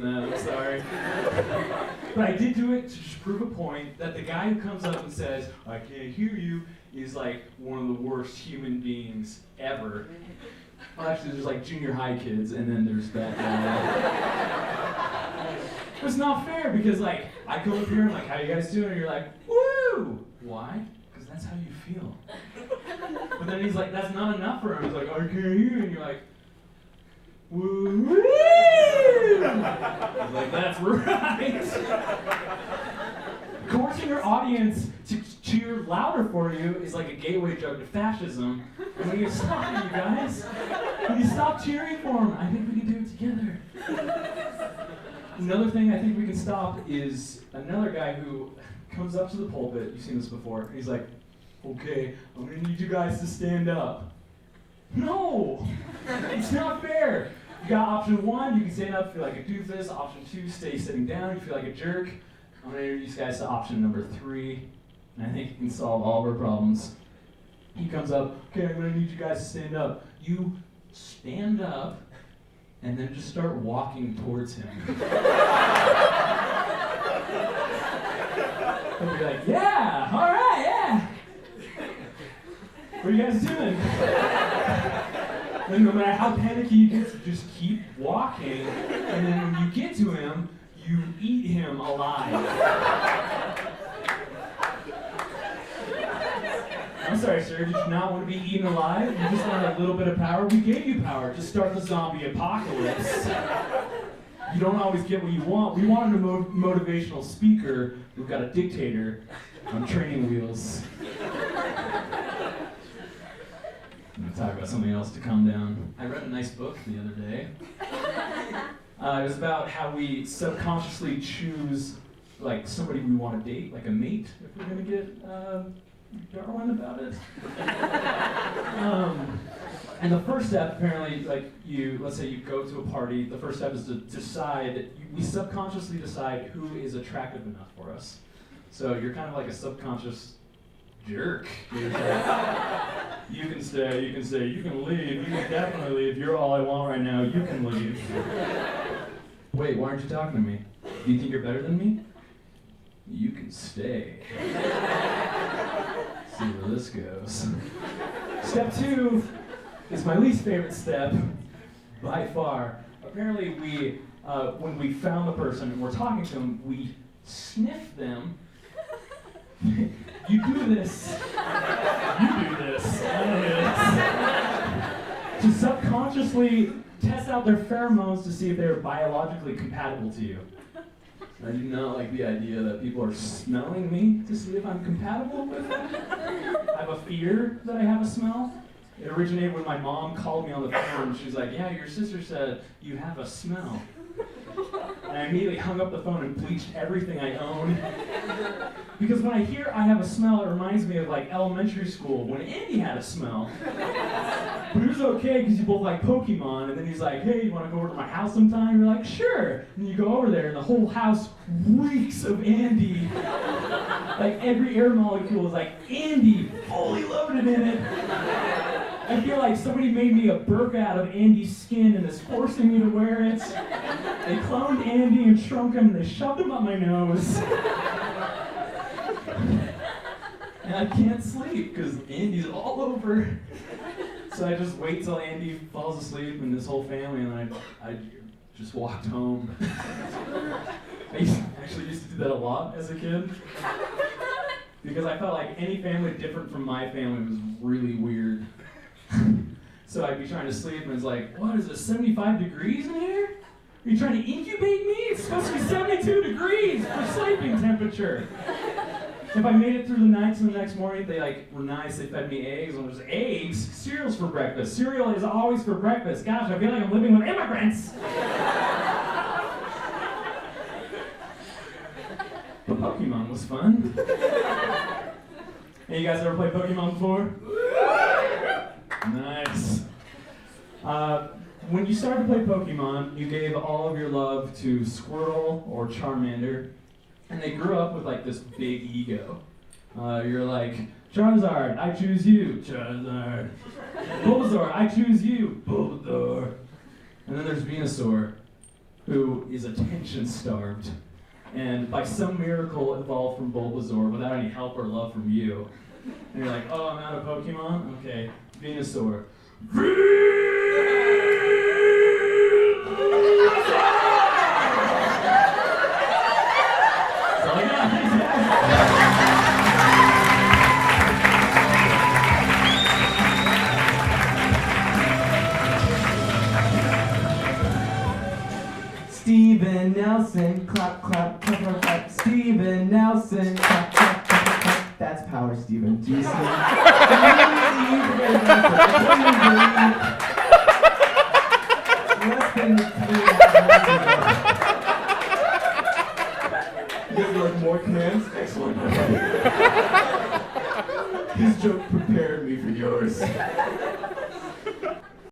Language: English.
that, I'm sorry. But I did do it to just prove a point that the guy who comes up and says, I can't hear you, is like one of the worst human beings ever. Well, actually, there's like junior high kids, and then there's that guy. It's not fair because like, I come up here and I'm like, how you guys doing? And you're like, woo! Why? Because that's how you feel. But then he's like, that's not enough for him. He's like, I can't hear you. And you're like, woo! He's like, that's right. Coercing your audience to cheer louder for you is like a gateway drug to fascism. And we need to stop it, you guys. We need to stop cheering for him. I think we can do it together. Another thing I think we can stop is another guy who comes up to the pulpit. You've seen this before. He's like, okay, I'm gonna need you guys to stand up. No! It's not fair. You got option 1, you can stand up, feel like a doofus. Option 2, stay sitting down, you feel like a jerk. I'm gonna introduce you guys to option number 3, and I think you can solve all of our problems. He comes up, okay, I'm gonna need you guys to stand up. You stand up, and then just start walking towards him. And be like, yeah, all right, yeah. What are you guys doing? And no matter how panicky you get, just keep walking, and then when you get to him, you eat him alive. I'm sorry, sir, did you not want to be eaten alive? You just wanted a little bit of power? We gave you power to start the zombie apocalypse. You don't always get what you want. We wanted a motivational speaker. We've got a dictator on training wheels. I'm going to talk about something else to calm down. I read a nice book the other day. It was about how we subconsciously choose like somebody we want to date, like a mate, if we're going to get Darwin about it. And the first step, apparently, like let's say you go to a party, the first step is to decide, we subconsciously decide who is attractive enough for us. So you're kind of like a subconscious jerk. You can stay, you can leave, you can definitely leave, you're all I want right now, you can leave. Wait, why aren't you talking to me? Do you think you're better than me? You can stay. See where this goes. Step 2 is my least favorite step, by far. Apparently when we found the person and we're talking to them, we sniff them. You do this. You do this. I do this. To subconsciously test out their pheromones to see if they're biologically compatible to you. I do not like the idea that people are smelling me to see if I'm compatible with them. I have a fear that I have a smell. It originated when my mom called me on the phone. She's like, yeah, your sister said you have a smell. And I immediately hung up the phone and bleached everything I own. Because when I hear I have a smell, it reminds me of like elementary school when Andy had a smell. But it was okay because you both like Pokemon, and then he's like, hey, you want to go over to my house sometime? You're like, sure. And you go over there and the whole house reeks of Andy. Like every air molecule is like Andy, fully loaded in it. I feel like somebody made me a burqa out of Andy's skin and is forcing me to wear it. They cloned Andy and shrunk him and they shoved him up my nose. And I can't sleep because Andy's all over. So I just wait till Andy falls asleep and his whole family, and I just walked home. I actually used to do that a lot as a kid. Because I felt like any family different from my family was really weird. So I'd be trying to sleep and it's like, what is it, 75 degrees in here? Are you trying to incubate me? It's supposed to be 72 degrees for sleeping temperature. If I made it through the night to the next morning, they were nice, they fed me eggs, and it was eggs, cereal's for breakfast. Cereal is always for breakfast. Gosh, I feel like I'm living with immigrants. But Pokemon was fun. Hey, you guys ever played Pokemon before? Nice. When you started to play Pokemon, you gave all of your love to Squirtle or Charmander, and they grew up with like this big ego. You're like, Charizard, I choose you, Charizard. Bulbasaur, I choose you, Bulbasaur. And then there's Venusaur. who is attention-starved, and by some miracle evolved from Bulbasaur without any help or love from you. And you're like, oh, I'm out of Pokemon? Okay, Venusaur. That's all I got. Steven Nelson, clap, clap, clap, clap, clap. Steven Nelson, clap, clap, clap, clap. That's power, Steven. Do you see? Less than 3 hours ago. You guys like more commands? Excellent. This joke prepared me for yours.